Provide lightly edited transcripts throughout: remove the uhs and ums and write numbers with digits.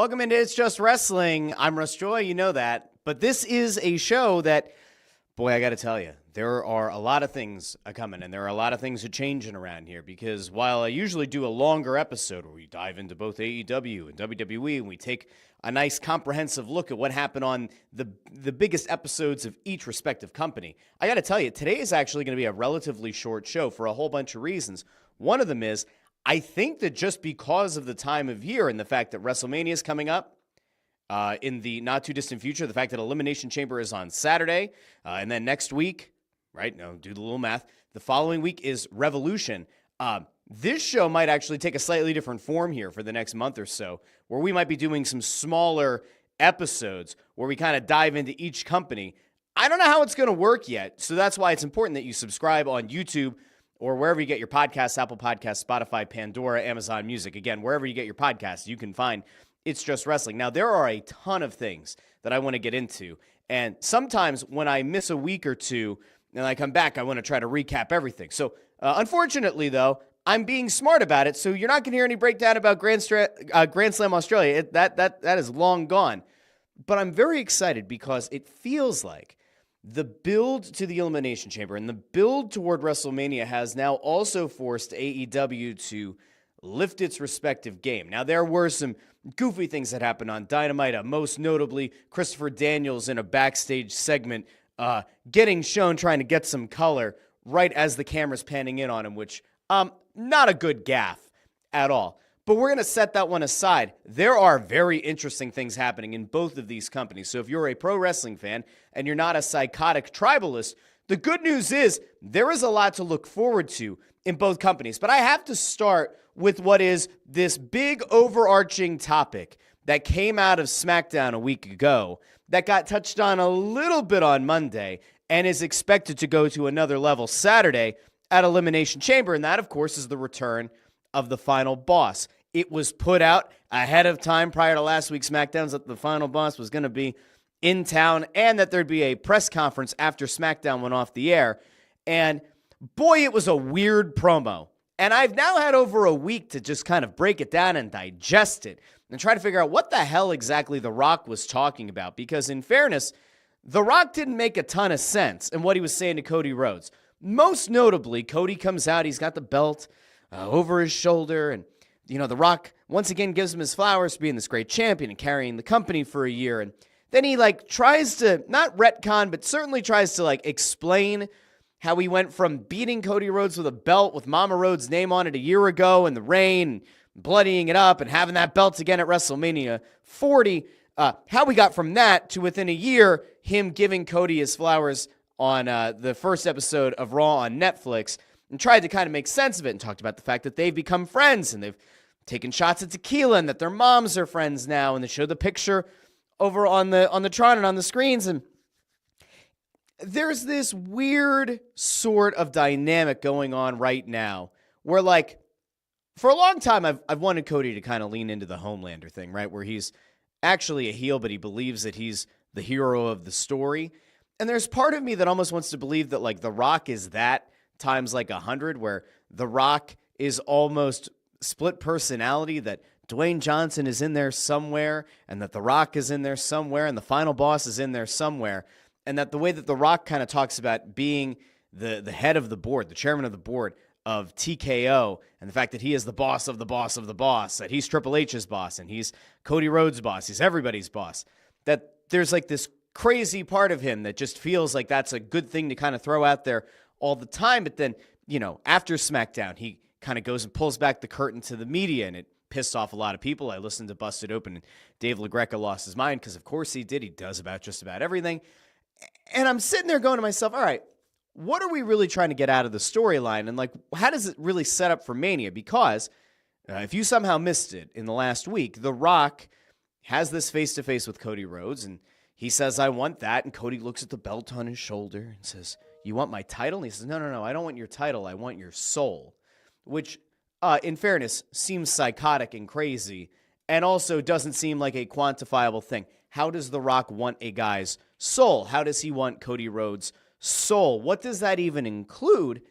Welcome into It's Just Wrestling. I'm Russ Joy, you know that. But this is a show that, boy, I got to tell you, there are a lot of things coming, and there are a lot of things changing around here. Because while I usually do a longer episode where we dive into both AEW and WWE, and we take a nice comprehensive look at what happened on the biggest episodes of each respective company, I got to tell you, today is actually going to be a relatively short show for a whole bunch of reasons. One of them is, I think that just because of the time of year and the fact that WrestleMania is coming up in the not-too-distant future, the fact that Elimination Chamber is on Saturday, and then next week, right, no, do the little math, the following week is Revolution. This show might actually take a slightly different form here for the next month or so, where we might be doing some smaller episodes where we kind of dive into each company. I don't know how it's going to work yet, so that's why it's important that you subscribe on YouTube or wherever you get your podcasts, Apple Podcasts, Spotify, Pandora, Amazon Music. Again, wherever you get your podcasts, you can find It's Just Wrestling. Now, there are a ton of things that I want to get into, and sometimes when I miss a week or two and I come back, I want to try to recap everything. So, unfortunately, though, I'm being smart about it, so you're not going to hear any breakdown about Grand Slam Australia. That is long gone. But I'm very excited because it feels like the build to the Elimination Chamber and the build toward WrestleMania has now also forced AEW to lift its respective game. Now, there were some goofy things that happened on Dynamite, most notably Christopher Daniels in a backstage segment getting shown trying to get some color right as the camera's panning in on him, which, not a good gaffe at all. But we're going to set that one aside. There are very interesting things happening in both of these companies. So if you're a pro wrestling fan and you're not a psychotic tribalist, the good news is there is a lot to look forward to in both companies. But I have to start with what is this big overarching topic that came out of SmackDown a week ago that got touched on a little bit on Monday and is expected to go to another level Saturday at Elimination Chamber. And that, of course, is the return of the final boss. It was put out ahead of time prior to last week's SmackDowns that the final boss was going to be in town and that there'd be a press conference after SmackDown went off the air. And boy, it was a weird promo. And I've now had over a week to just kind of break it down and digest it and try to figure out what the hell exactly The Rock was talking about. Because in fairness, The Rock didn't make a ton of sense in what he was saying to Cody Rhodes. Most notably, Cody comes out, he's got the belt over his shoulder, and The Rock once again gives him his flowers for being this great champion and carrying the company for a year. And then he tries to not retcon, but certainly tries to explain how he went from beating Cody Rhodes with a belt with Mama Rhodes' name on it a year ago in the rain, bloodying it up, and having that belt again at WrestleMania 40. How we got from that to within a year, him giving Cody his flowers on the first episode of Raw on Netflix, and tried to kind of make sense of it and talked about the fact that they've become friends and they've taken shots at tequila and that their moms are friends now, and they showed the picture over on the Tron and on the screens. And there's this weird sort of dynamic going on right now where for a long time I've wanted Cody to kind of lean into the Homelander thing, right? Where he's actually a heel, but he believes that he's the hero of the story. And there's part of me that almost wants to believe that The Rock is that times 100, where The Rock is almost split personality, that Dwayne Johnson is in there somewhere, and that The Rock is in there somewhere, and the final boss is in there somewhere, and that the way that The Rock kind of talks about being the head of the board, the chairman of the board of TKO, and the fact that he is the boss of the boss of the boss, that he's Triple H's boss, and he's Cody Rhodes' boss, he's everybody's boss, that there's this crazy part of him that just feels like that's a good thing to kind of throw out there all the time. But then, after SmackDown, he kind of goes and pulls back the curtain to the media, and it pissed off a lot of people. I listened to Busted Open, and Dave LaGreca lost his mind because, of course, he did. He does about just about everything. And I'm sitting there going to myself, all right, what are we really trying to get out of the storyline? And, how does it really set up for Mania? Because if you somehow missed it in the last week, The Rock has this face-to-face with Cody Rhodes, and he says, I want that. And Cody looks at the belt on his shoulder and says, you want my title? And he says, no, I don't want your title. I want your soul. Which, in fairness, seems psychotic and crazy and also doesn't seem like a quantifiable thing. How does The Rock want a guy's soul? How does he want Cody Rhodes' soul? What does that even include?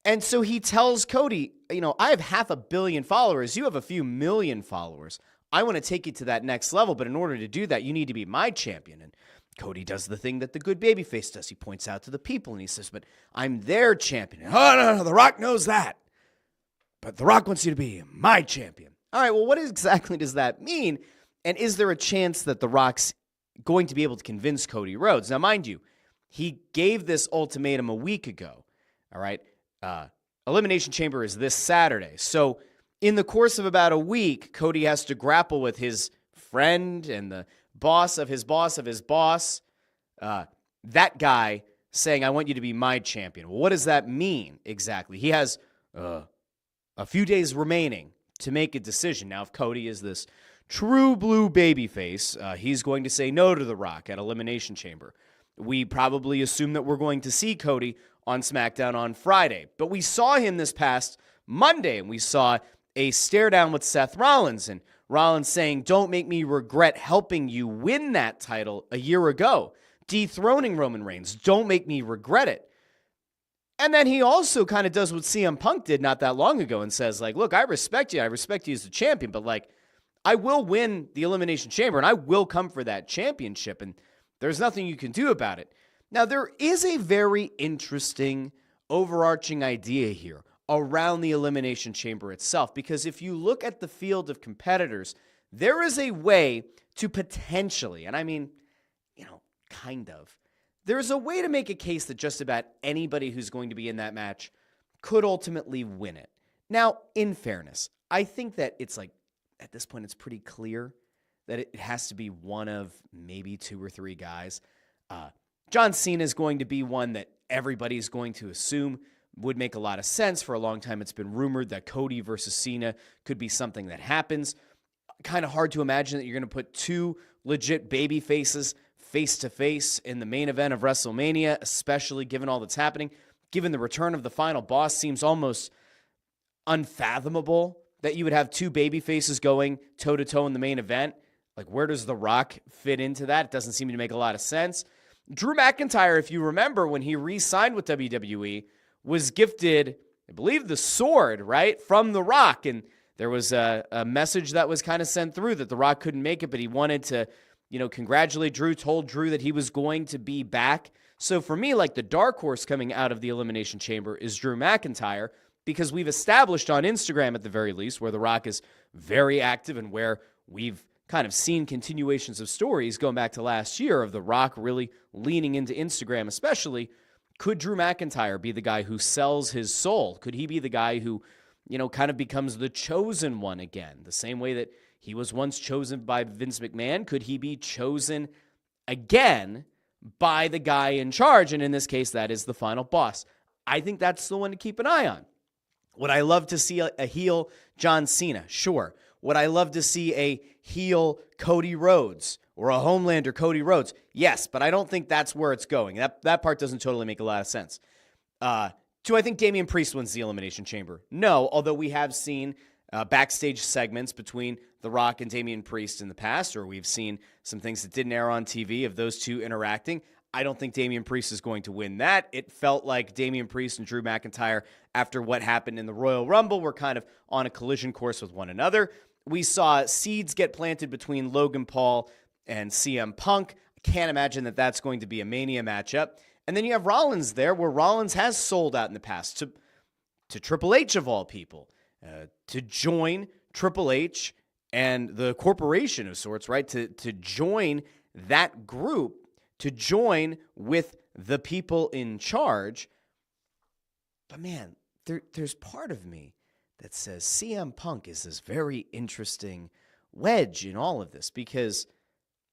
And so he tells Cody, I have 500 million followers. You have a few million followers. I want to take it to that next level, but in order to do that, you need to be my champion. And Cody does the thing that the good babyface does. He points out to the people and he says, but I'm their champion. Oh, no, The Rock knows that. But The Rock wants you to be my champion. All right, well, what exactly does that mean? And is there a chance that The Rock's going to be able to convince Cody Rhodes? Now, mind you, he gave this ultimatum a week ago. All right, Elimination Chamber is this Saturday. So in the course of about a week, Cody has to grapple with his friend and the boss of his boss of his boss, that guy saying, I want you to be my champion. Well, what does that mean exactly? He has a few days remaining to make a decision. Now, if Cody is this true blue babyface, he's going to say no to The Rock at Elimination Chamber. We probably assume that we're going to see Cody on SmackDown on Friday. But we saw him this past Monday, and we saw a stare down with Seth Rollins, and Rollins saying, don't make me regret helping you win that title a year ago. Dethroning Roman Reigns. Don't make me regret it. And then he also kind of does what CM Punk did not that long ago and says, like, look, I respect you. I respect you as the champion, but, like, I will win the Elimination Chamber, and I will come for that championship, and there's nothing you can do about it. Now, there is a very interesting overarching idea here around the Elimination Chamber itself, because if you look at the field of competitors, there is a way to potentially, and I mean, kind of, there's a way to make a case that just about anybody who's going to be in that match could ultimately win it. Now, in fairness, I think that it's like, at this point, it's pretty clear that it has to be one of maybe 2 or 3 guys. John Cena is going to be one that everybody's going to assume would make a lot of sense. For a long time, it's been rumored that Cody versus Cena could be something that happens. Kind of hard to imagine that you're going to put 2 legit baby faces face-to-face in the main event of WrestleMania, especially given all that's happening. Given the return of the final boss, seems almost unfathomable that you would have 2 baby faces going toe-to-toe in the main event. Like, where does The Rock fit into that? It doesn't seem to make a lot of sense. Drew McIntyre, if you remember, when he re-signed with WWE, was gifted, I believe, the sword, right, from The Rock. And there was a message that was kind of sent through that The Rock couldn't make it, but he wanted to, congratulate Drew, told Drew that he was going to be back. So for me, like, the dark horse coming out of the Elimination Chamber is Drew McIntyre, because we've established on Instagram, at the very least, where The Rock is very active and where we've kind of seen continuations of stories going back to last year of The Rock really leaning into Instagram especially. Could Drew McIntyre be the guy who sells his soul? Could he be the guy who, kind of becomes the chosen one again? The same way that he was once chosen by Vince McMahon, could he be chosen again by the guy in charge? And in this case, that is the final boss. I think that's the one to keep an eye on. Would I love to see a heel John Cena? Sure. Would I love to see a heel Cody Rhodes or a Homelander Cody Rhodes? Yes, but I don't think that's where it's going. That part doesn't totally make a lot of sense. Do I think Damian Priest wins the Elimination Chamber? No, although we have seen backstage segments between The Rock and Damian Priest in the past, or we've seen some things that didn't air on TV of those two interacting. I don't think Damian Priest is going to win that. It felt like Damian Priest and Drew McIntyre, after what happened in the Royal Rumble, were kind of on a collision course with one another. We saw seeds get planted between Logan Paul and CM Punk. I can't imagine that that's going to be a Mania matchup. And then you have Rollins there, where Rollins has sold out in the past to Triple H, of all people, to join Triple H and the corporation of sorts, right? To join that group, to join with the people in charge. But man, there's part of me that says CM Punk is this very interesting wedge in all of this, because,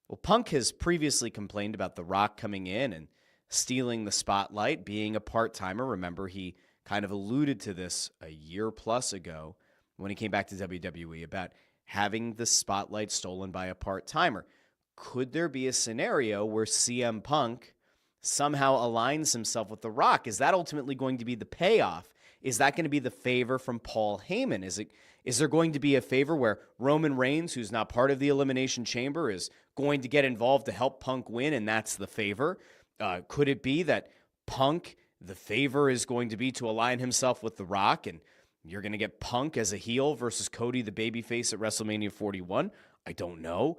well, Punk has previously complained about The Rock coming in and stealing the spotlight, being a part-timer. Remember, he kind of alluded to this a year plus ago when he came back to WWE about having the spotlight stolen by a part-timer. Could there be a scenario where CM Punk somehow aligns himself with The Rock? Is that ultimately going to be the payoff? Is that going to be the favor from Paul Heyman? Is there going to be a favor where Roman Reigns, who's not part of the Elimination Chamber, is going to get involved to help Punk win, and that's the favor? Could it be that Punk, the favor is going to be to align himself with The Rock, and you're going to get Punk as a heel versus Cody the babyface at WrestleMania 41? I don't know.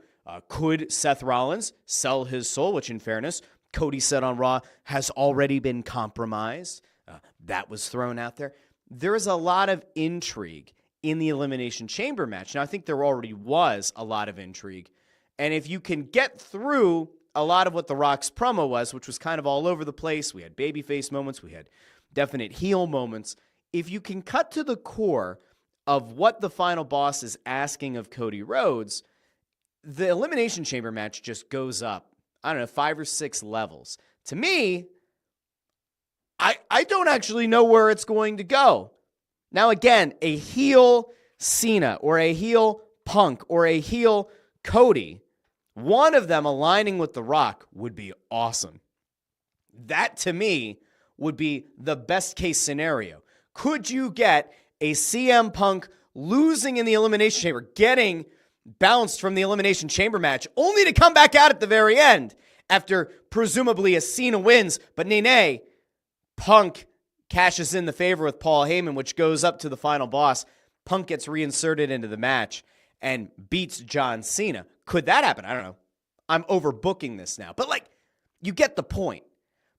Could Seth Rollins sell his soul, which in fairness, Cody said on Raw has already been compromised. That was thrown out there. There is a lot of intrigue in the Elimination Chamber match. Now, I think there already was a lot of intrigue. And if you can get through a lot of what The Rock's promo was, which was kind of all over the place, we had babyface moments, we had definite heel moments. If you can cut to the core of what the final boss is asking of Cody Rhodes, the Elimination Chamber match just goes up, 5 or 6 levels. To me, I don't actually know where it's going to go. Now, again, a heel Cena or a heel Punk or a heel Cody, one of them aligning with The Rock would be awesome. That, to me, would be the best case scenario. Could you get a CM Punk losing in the Elimination Chamber, getting bounced from the Elimination Chamber match, only to come back out at the very end after presumably a Cena wins, but nay, Punk cashes in the favor with Paul Heyman, which goes up to the final boss. Punk gets reinserted into the match and beats John Cena. Could that happen? I don't know. I'm overbooking this now. But, you get the point.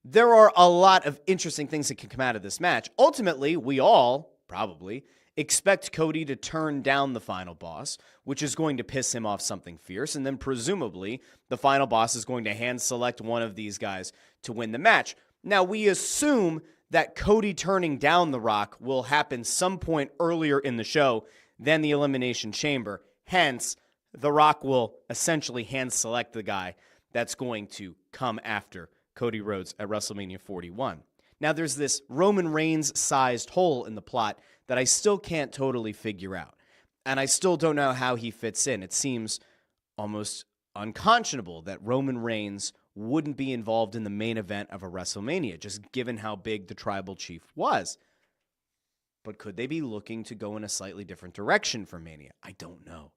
There are a lot of interesting things that can come out of this match. Ultimately, we all, probably, expect Cody to turn down the final boss, which is going to piss him off something fierce. And then, presumably, the final boss is going to hand select one of these guys to win the match. Now, we assume that Cody turning down The Rock will happen some point earlier in the show than the Elimination Chamber. Hence, The Rock will essentially hand select the guy that's going to come after Cody Rhodes at WrestleMania 41. Now, there's this Roman Reigns-sized hole in the plot that I still can't totally figure out. And I still don't know how he fits in. It seems almost unconscionable that Roman Reigns wouldn't be involved in the main event of a WrestleMania, just given how big the Tribal Chief was. But could they be looking to go in a slightly different direction for Mania? I don't know.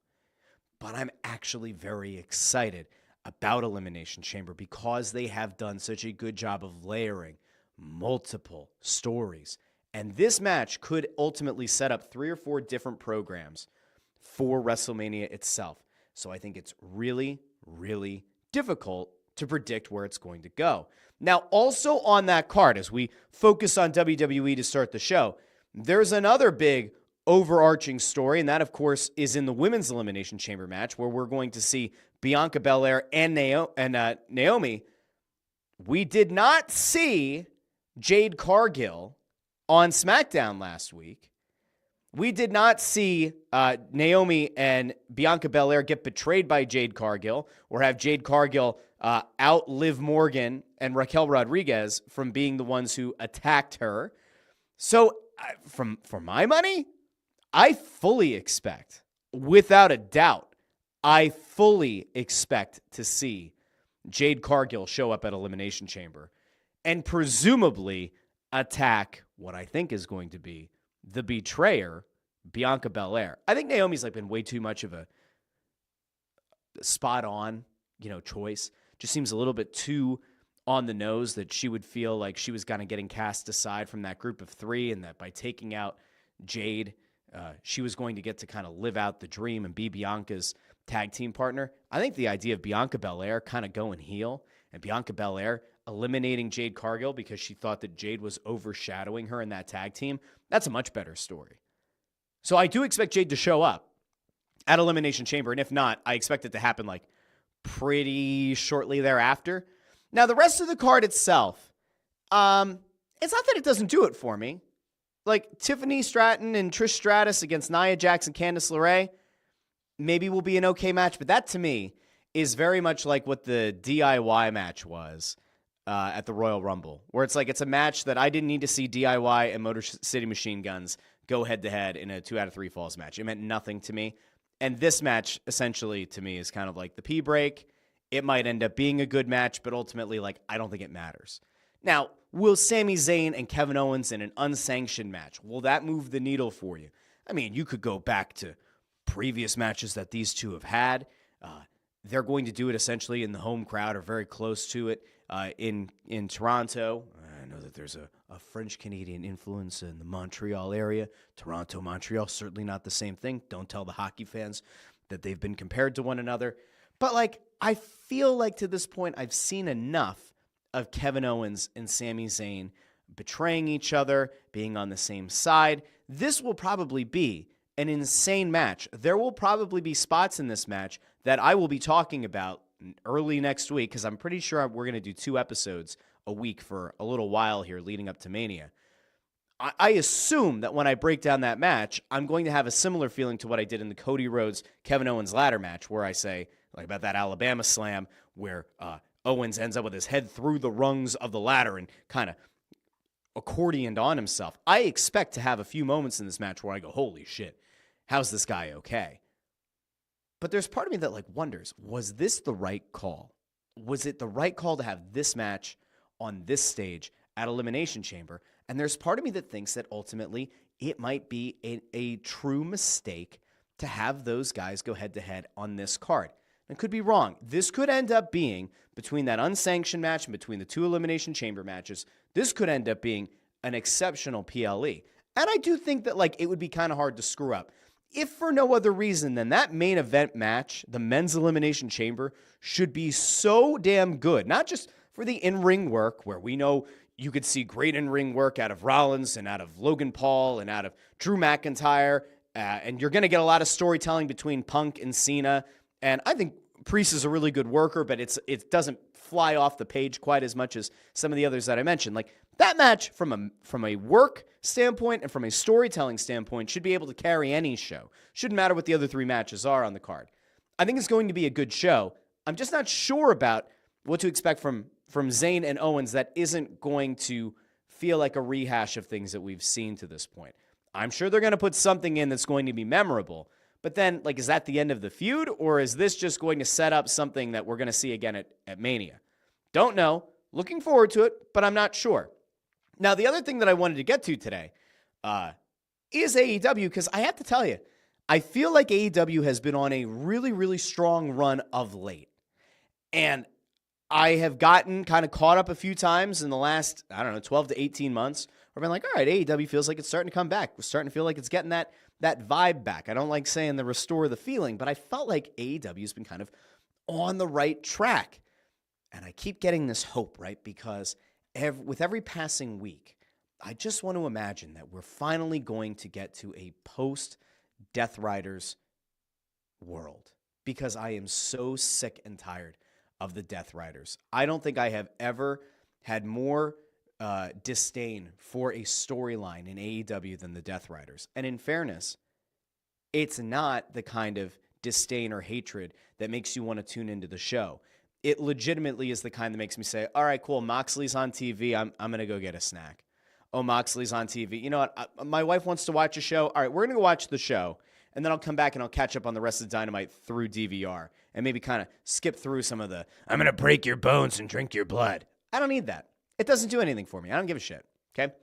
But I'm actually very excited about Elimination Chamber because they have done such a good job of layering multiple stories. And this match could ultimately set up 3 or 4 different programs for WrestleMania itself. So I think it's really, really difficult to predict where it's going to go. Now, also on that card, as we focus on WWE to start the show, there's another big overarching story, and that, of course, is in the Women's Elimination Chamber match, where we're going to see Bianca Belair and Naomi. We did not see Jade Cargill on SmackDown last week. We did not see Naomi and Bianca Belair get betrayed by Jade Cargill or have Jade Cargill outlive Morgan and Raquel Rodriguez from being the ones who attacked her. So for my money, I fully expect, without a doubt, I fully expect to see Jade Cargill show up at Elimination Chamber and presumably attack what I think is going to be the betrayer, Bianca Belair. I think Naomi's been way too much of a spot on, choice. Just seems a little bit too on the nose that she would feel like she was kind of getting cast aside from that group of 3, and that by taking out Jade, she was going to get to kind of live out the dream and be Bianca's tag team partner. I think the idea of Bianca Belair kind of going heel and Bianca Belair eliminating Jade Cargill because she thought that Jade was overshadowing her in that tag team, that's a much better story. So I do expect Jade to show up at Elimination Chamber, and if not, I expect it to happen pretty shortly thereafter. Now, the rest of the card itself, it's not that it doesn't do it for me. Tiffany Stratton and Trish Stratus against Nia Jax and Candice LeRae maybe will be an okay match, but that to me is very much like what the DIY match was at the Royal Rumble, where it's a match that I didn't need to see DIY and Motor City Machine Guns go head-to-head in a 2 out of 3 falls match. It meant nothing to me. And this match, essentially, to me, is kind of like the pee break. It might end up being a good match, but ultimately, I don't think it matters. Now, will Sami Zayn and Kevin Owens in an unsanctioned match, will that move the needle for you? I mean, you could go back to previous matches that these two have had. They're going to do it essentially in the home crowd or very close to it in Toronto. I know that there's a French-Canadian influence in the Montreal area. Toronto, Montreal, certainly not the same thing. Don't tell the hockey fans that they've been compared to one another. But, like, I feel like to this point, I've seen enough of Kevin Owens and Sami Zayn betraying each other, being on the same side. This will probably be an insane match. There will probably be spots in this match that I will be talking about early next week, because I'm pretty sure we're going to do 2 episodes a week for a little while here leading up to Mania. I assume that when I break down that match, I'm going to have a similar feeling to what I did in the Cody Rhodes, Kevin Owens ladder match, where I say, like about that Alabama slam, where Owens ends up with his head through the rungs of the ladder and kind of accordioned on himself. I expect to have a few moments in this match where I go, holy shit, how's this guy okay? But there's part of me that like wonders, was this the right call? Was it the right call to have this match on this stage at Elimination Chamber? And there's part of me that thinks that ultimately it might be a true mistake to have those guys go head-to-head on this card. I could be wrong. This could end up being, between that unsanctioned match and between the 2 Elimination Chamber matches, this could end up being an exceptional PLE. And I do think that like it would be kind of hard to screw up. If for no other reason than that main event match, the men's Elimination Chamber, should be so damn good. Not just for the in-ring work, where we know you could see great in-ring work out of Rollins and out of Logan Paul and out of Drew McIntyre, and you're going to get a lot of storytelling between Punk and Cena. And I think Priest is a really good worker, but it doesn't fly off the page quite as much as some of the others that I mentioned. Like that match from a work standpoint and from a storytelling standpoint should be able to carry any show. Shouldn't matter what the other 3 matches are on the card. I think it's going to be a good show. I'm just not sure about what to expect from Zayn and Owens that isn't going to feel like a rehash of things that we've seen to this point. I'm sure they're going to put something in that's going to be memorable. But then, like, is that the end of the feud, or is this just going to set up something that we're going to see again at Mania? Don't know. Looking forward to it, but I'm not sure. Now, the other thing that I wanted to get to today is AEW, because I have to tell you, I feel like AEW has been on a really, really strong run of late. And I have gotten kind of caught up a few times in the last, 12 to 18 months, where I've been like, all right, AEW feels like it's starting to come back. We're starting to feel like it's getting that vibe back. I don't like saying the restore the feeling, but I felt like AEW has been kind of on the right track. And I keep getting this hope, right? Because with every passing week, I just want to imagine that we're finally going to get to a post-Death Riders world, because I am so sick and tired of the Death Riders. I don't think I have ever had more disdain for a storyline in AEW than the Death Riders. And in fairness, it's not the kind of disdain or hatred that makes you want to tune into the show. It legitimately is the kind that makes me say, all right, cool, Moxley's on TV, I'm going to go get a snack. Oh, Moxley's on TV. You know what? My wife wants to watch a show. All right, we're going to go watch the show, and then I'll come back and I'll catch up on the rest of Dynamite through DVR and maybe kind of skip through some of the, I'm going to break your bones and drink your blood. I don't need that. It doesn't do anything for me. I don't give a shit, okay?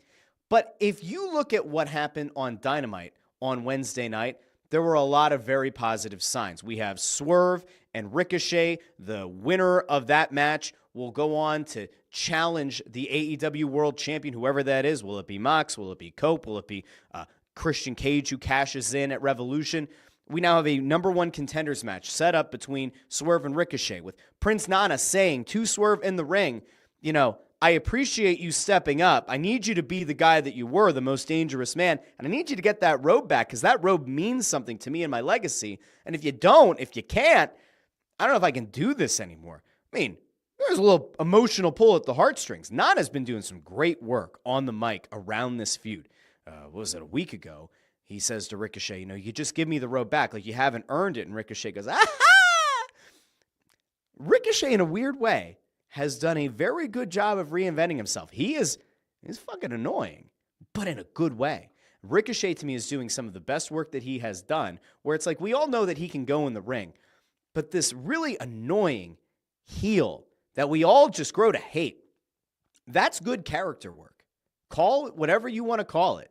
But if you look at what happened on Dynamite on Wednesday night, there were a lot of very positive signs. We have Swerve and Ricochet. The winner of that match will go on to challenge the AEW World Champion, whoever that is. Will it be Mox? Will it be Cope? Will it be Christian Cage, who cashes in at Revolution? We now have a number 1 contenders match set up between Swerve and Ricochet, with Prince Nana saying to Swerve in the ring, you know, I appreciate you stepping up. I need you to be the guy that you were, the most dangerous man, and I need you to get that robe back, because that robe means something to me and my legacy. And if you can't, I don't know if I can do this anymore. I mean, there's a little emotional pull at the heartstrings. Nana's been doing some great work on the mic around this feud. What was it, a week ago? He says to Ricochet, you know, you just give me the robe back like you haven't earned it. And Ricochet goes, aha! Ricochet, in a weird way, has done a very good job of reinventing himself. He's fucking annoying, but in a good way. Ricochet, to me, is doing some of the best work that he has done, where it's like we all know that he can go in the ring, but this really annoying heel that we all just grow to hate, that's good character work. Call it whatever you want to call it.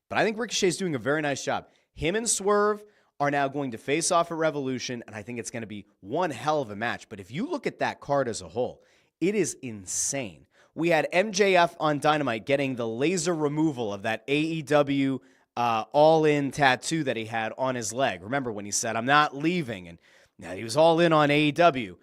But I think Ricochet's doing a very nice job. Him and Swerve are now going to face off at Revolution, and I think it's going to be one hell of a match. But if you look at that card as a whole, it is insane. We had MJF on Dynamite getting the laser removal of that AEW all-in tattoo that he had on his leg. Remember when he said, "I'm not leaving," and now he was all in on AEW.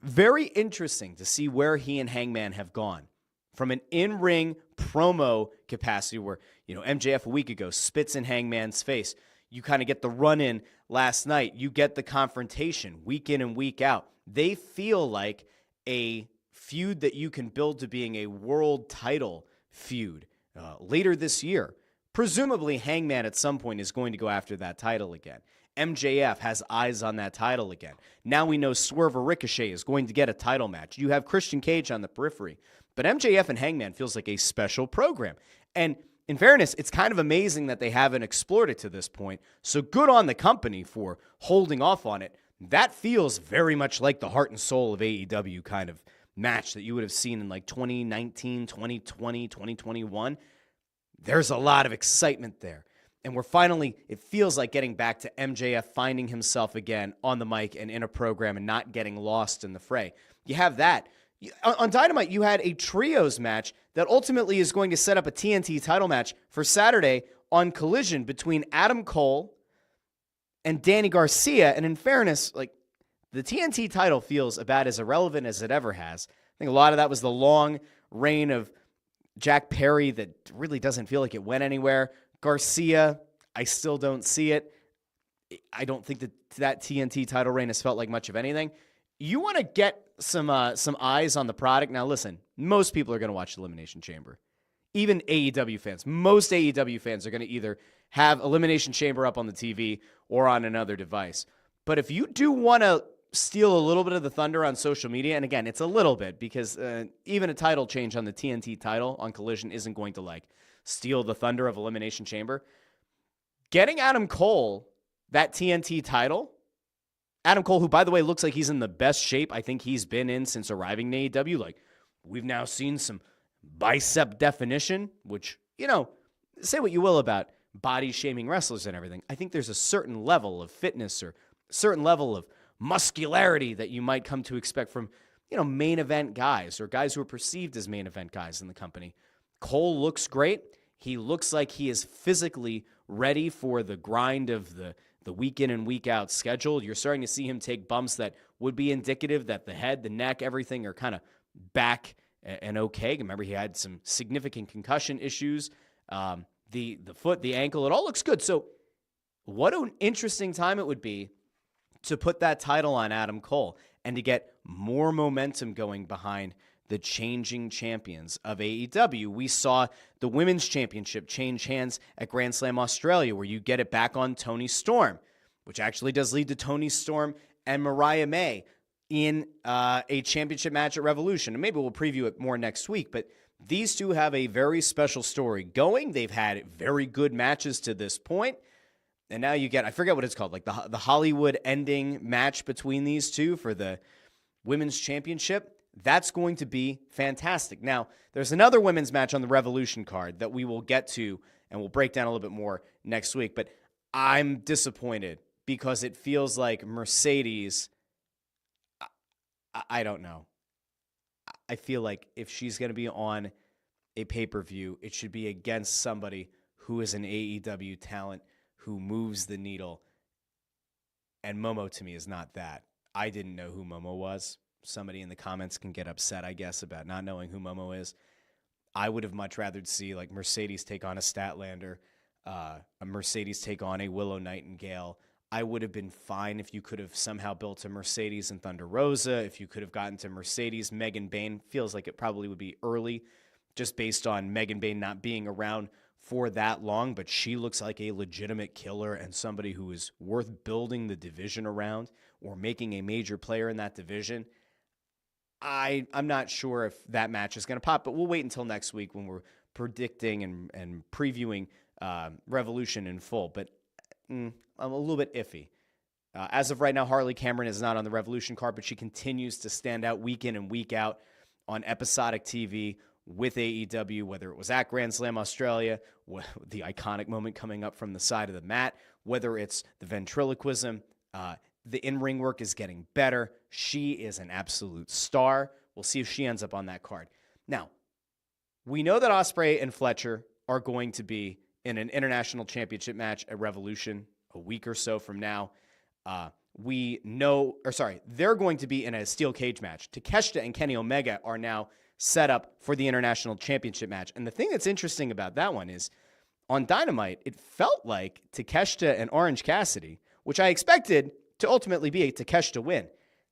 Very interesting to see where he and Hangman have gone from an in-ring promo capacity where, MJF a week ago spits in Hangman's face. You kind of get the run-in last night. You get the confrontation week in and week out. They feel like a feud that you can build to being a world title feud later this year. Presumably, Hangman at some point is going to go after that title again. MJF has eyes on that title again. Now we know Swerve or Ricochet is going to get a title match. You have Christian Cage on the periphery. But MJF and Hangman feels like a special program. And in fairness, it's kind of amazing that they haven't explored it to this point. So good on the company for holding off on it. That feels very much like the heart and soul of AEW kind of match that you would have seen in like 2019, 2020, 2021. There's a lot of excitement there. And we're finally, it feels like getting back to MJF finding himself again on the mic and in a program and not getting lost in the fray. You have that. On Dynamite, you had a trios match that ultimately is going to set up a TNT title match for Saturday on Collision between Adam Cole and Danny Garcia. And in fairness, like the TNT title feels about as irrelevant as it ever has. I think a lot of that was the long reign of Jack Perry that really doesn't feel like it went anywhere. Garcia, I still don't see it. I don't think that TNT title reign has felt like much of anything. You want to get some eyes on the product. Now, listen, most people are going to watch Elimination Chamber. Even AEW fans. Most AEW fans are going to either have Elimination Chamber up on the TV or on another device. But if you do want to steal a little bit of the thunder on social media, and again, it's a little bit because even a title change on the TNT title on Collision isn't going to steal the thunder of Elimination Chamber. Getting Adam Cole that TNT title, Adam Cole, who, by the way, looks like he's in the best shape I think he's been in since arriving to AEW. We've now seen some bicep definition, which, say what you will about body-shaming wrestlers and everything. I think there's a certain level of fitness or a certain level of muscularity that you might come to expect from, main event guys or guys who are perceived as main event guys in the company. Cole looks great. He looks like he is physically ready for the grind of the week in and week out schedule. You're starting to see him take bumps that would be indicative that the head, the neck, everything are kind of back and okay. Remember, he had some significant concussion issues. The foot, the ankle, it all looks good. So what an interesting time it would be to put that title on Adam Cole and to get more momentum going behind the changing champions of AEW. We saw the Women's Championship change hands at Grand Slam Australia, where you get it back on Toni Storm, which actually does lead to Toni Storm and Mariah May in a championship match at Revolution. And maybe we'll preview it more next week, but these two have a very special story going. They've had very good matches to this point. And now you get, I forget what it's called, like the Hollywood ending match between these two for the Women's Championship. That's going to be fantastic. Now, there's another women's match on the Revolution card that we will get to and we'll break down a little bit more next week. But I'm disappointed because it feels like Mercedes, I don't know. I feel like if she's going to be on a pay-per-view, it should be against somebody who is an AEW talent who moves the needle. And Momo to me is not that. I didn't know who Momo was. Somebody in the comments can get upset, I guess, about not knowing who Momo is. I would have much rather see Mercedes take on a Statlander, a Mercedes take on a Willow Nightingale. I would have been fine if you could have somehow built a Mercedes and Thunder Rosa, if you could have gotten to Mercedes. Megan Bayne feels like it probably would be early just based on Megan Bayne not being around for that long, but she looks like a legitimate killer and somebody who is worth building the division around or making a major player in that division. I'm not sure if that match is going to pop, but we'll wait until next week when we're predicting and previewing Revolution in full. But I'm a little bit iffy. As of right now, Harley Cameron is not on the Revolution card, but she continues to stand out week in and week out on episodic TV with AEW, whether it was at Grand Slam Australia, the iconic moment coming up from the side of the mat, whether it's the ventriloquism, the in-ring work is getting better. She is an absolute star. We'll see if she ends up on that card. Now, we know that Ospreay and Fletcher are going to be in an international championship match at Revolution a week or so from now. They're going to be in a steel cage match. Takeshita and Kenny Omega are now set up for the international championship match. And the thing that's interesting about that one is on Dynamite, it felt like Takeshita and Orange Cassidy, which I expected to ultimately be a Takeshita win.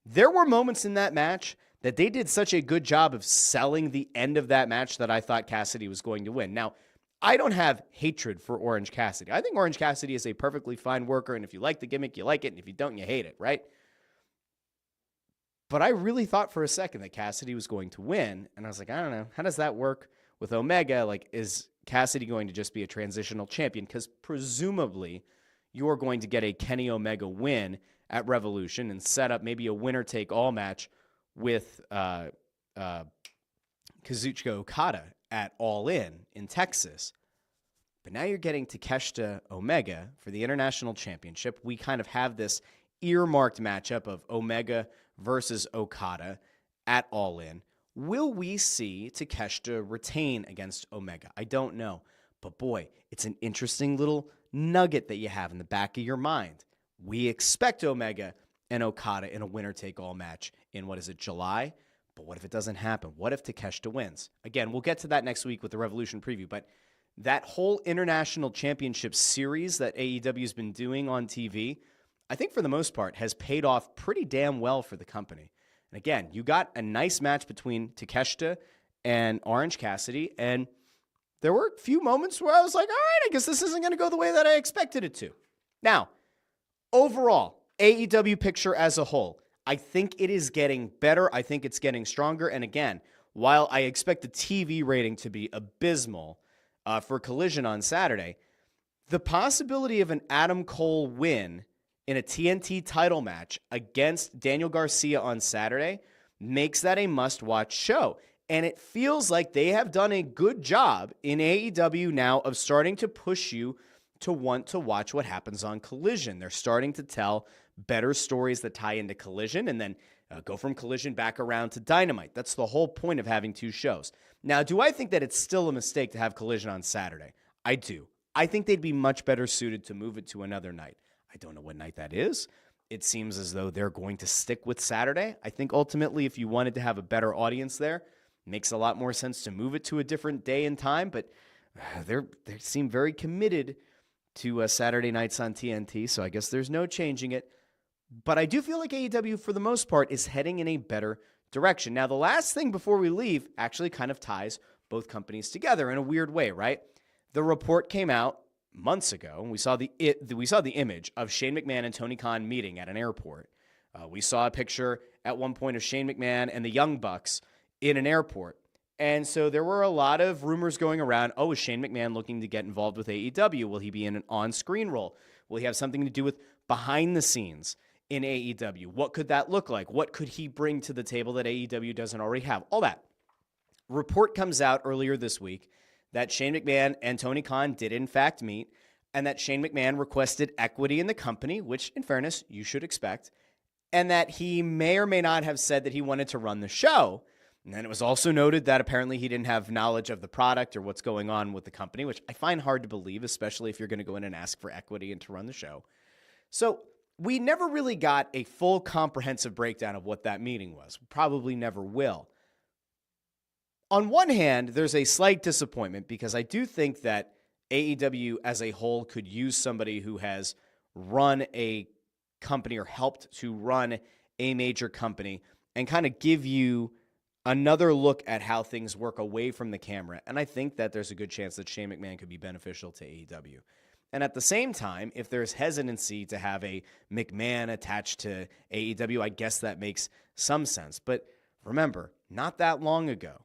There were moments in that match that they did such a good job of selling the end of that match that I thought Cassidy was going to win. Now, I don't have hatred for Orange Cassidy. I think Orange Cassidy is a perfectly fine worker, and if you like the gimmick, you like it, and if you don't, you hate it, right? But I really thought for a second that Cassidy was going to win, and I was like, I don't know. How does that work with Omega? Like, is Cassidy going to just be a transitional champion? Because presumably you're going to get a Kenny Omega win at Revolution and set up maybe a winner-take-all match with Kazuchika Okada at All In Texas. But now you're getting Takeshita Omega for the International Championship. We kind of have this earmarked matchup of Omega versus Okada at All In. Will we see Takeshita retain against Omega? I don't know. But boy, it's an interesting little nugget that you have in the back of your mind. We expect Omega and Okada in a winner-take-all match in, July? But what if it doesn't happen? What if Takeshita wins? Again, we'll get to that next week with the Revolution preview, but that whole International Championship series that AEW has been doing on TV, I think for the most part has paid off pretty damn well for the company. And again, you got a nice match between Takeshita and Orange Cassidy, and there were a few moments where I was like, all right, I guess this isn't going to go the way that I expected it to. Now, overall, AEW picture as a whole, I think it is getting better. I think it's getting stronger. And again, while I expect the TV rating to be abysmal for Collision on Saturday, the possibility of an Adam Cole win in a TNT title match against Daniel Garcia on Saturday makes that a must-watch show. And it feels like they have done a good job in AEW now of starting to push you to want to watch what happens on Collision. They're starting to tell better stories that tie into Collision and then go from Collision back around to Dynamite. That's the whole point of having two shows. Now, do I think that it's still a mistake to have Collision on Saturday? I do. I think they'd be much better suited to move it to another night. I don't know what night that is. It seems as though they're going to stick with Saturday. I think ultimately if you wanted to have a better audience there, it makes a lot more sense to move it to a different day and time, but they seem very committed to Saturday nights on TNT, so I guess there's no changing it. But I do feel like AEW, for the most part, is heading in a better direction. Now, the last thing before we leave actually kind of ties both companies together in a weird way, right? The report came out months ago, and we saw the image of Shane McMahon and Tony Khan meeting at an airport. We saw a picture at one point of Shane McMahon and the Young Bucks in an airport. And so there were a lot of rumors going around, is Shane McMahon looking to get involved with AEW? Will he be in an on-screen role? Will he have something to do with behind the scenes in AEW? What could that look like? What could he bring to the table that AEW doesn't already have? All that. Report comes out earlier this week that Shane McMahon and Tony Khan did in fact meet, and that Shane McMahon requested equity in the company, which in fairness, you should expect, and that he may or may not have said that he wanted to run the show. And then it was also noted that apparently he didn't have knowledge of the product or what's going on with the company, which I find hard to believe, especially if you're going to go in and ask for equity and to run the show. So we never really got a full comprehensive breakdown of what that meeting was. We probably never will. On one hand, there's a slight disappointment because I do think that AEW as a whole could use somebody who has run a company or helped to run a major company and kind of give you another look at how things work away from the camera. And I think that there's a good chance that Shane McMahon could be beneficial to AEW. And at the same time, if there's hesitancy to have a McMahon attached to AEW, I guess that makes some sense. But remember, not that long ago,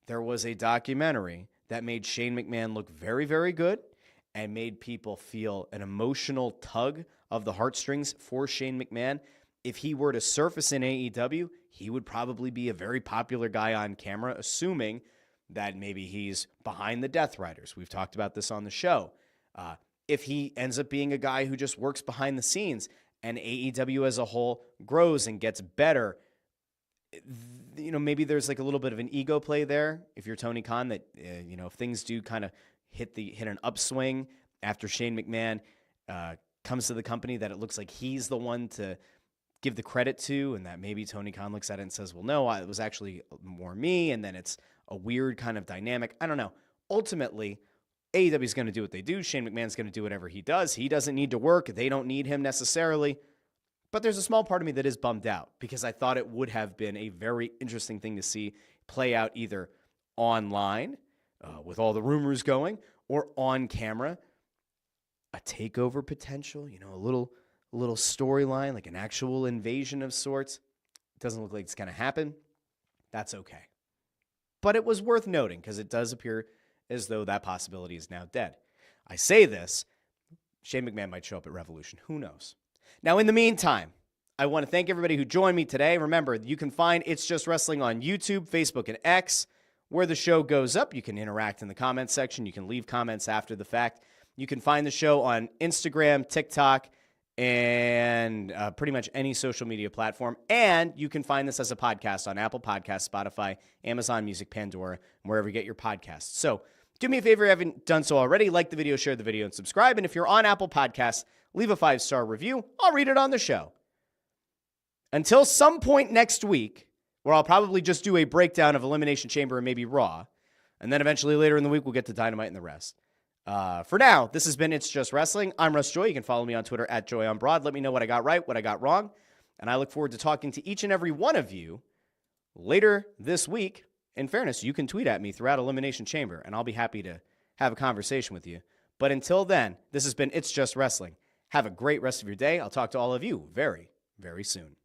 there was a documentary that made Shane McMahon look very, very good and made people feel an emotional tug of the heartstrings for Shane McMahon. If he were to surface in AEW, he would probably be a very popular guy on camera, assuming that maybe he's behind the Death Riders. We've talked about this on the show. If he ends up being a guy who just works behind the scenes and AEW as a whole grows and gets better, maybe there's like a little bit of an ego play there. If you're Tony Khan, that, if things do kind of hit an upswing after Shane McMahon comes to the company, that it looks like he's the one to give the credit to, and that maybe Tony Khan looks at it and says, well, no, it was actually more me, and then it's a weird kind of dynamic. I don't know. Ultimately, AEW is going to do what they do. Shane McMahon's going to do whatever he does. He doesn't need to work. They don't need him necessarily. But there's a small part of me that is bummed out, because I thought it would have been a very interesting thing to see play out either online with all the rumors going, or on camera, a takeover potential, a little storyline, like an actual invasion of sorts. It doesn't look like it's going to happen. That's okay. But it was worth noting, because it does appear as though that possibility is now dead. I say this, Shane McMahon might show up at Revolution. Who knows? Now, in the meantime, I want to thank everybody who joined me today. Remember, you can find It's Just Wrestling on YouTube, Facebook, and X. Where the show goes up, you can interact in the comments section. You can leave comments after the fact. You can find the show on Instagram, TikTok, and pretty much any social media platform. And you can find this as a podcast on Apple Podcasts, Spotify, Amazon Music, Pandora, and wherever you get your podcasts. So do me a favor if you haven't done so already. Like the video, share the video, and subscribe. And if you're on Apple Podcasts, leave a 5-star review. I'll read it on the show. Until some point next week, where I'll probably just do a breakdown of Elimination Chamber and maybe Raw. And then eventually later in the week, we'll get to Dynamite and the rest. For now, this has been It's Just Wrestling. I'm Russ Joy. You can follow me on Twitter at JoyOnBroad. Let me know what I got right, what I got wrong. And I look forward to talking to each and every one of you later this week. In fairness, you can tweet at me throughout Elimination Chamber, and I'll be happy to have a conversation with you. But until then, this has been It's Just Wrestling. Have a great rest of your day. I'll talk to all of you very, very soon.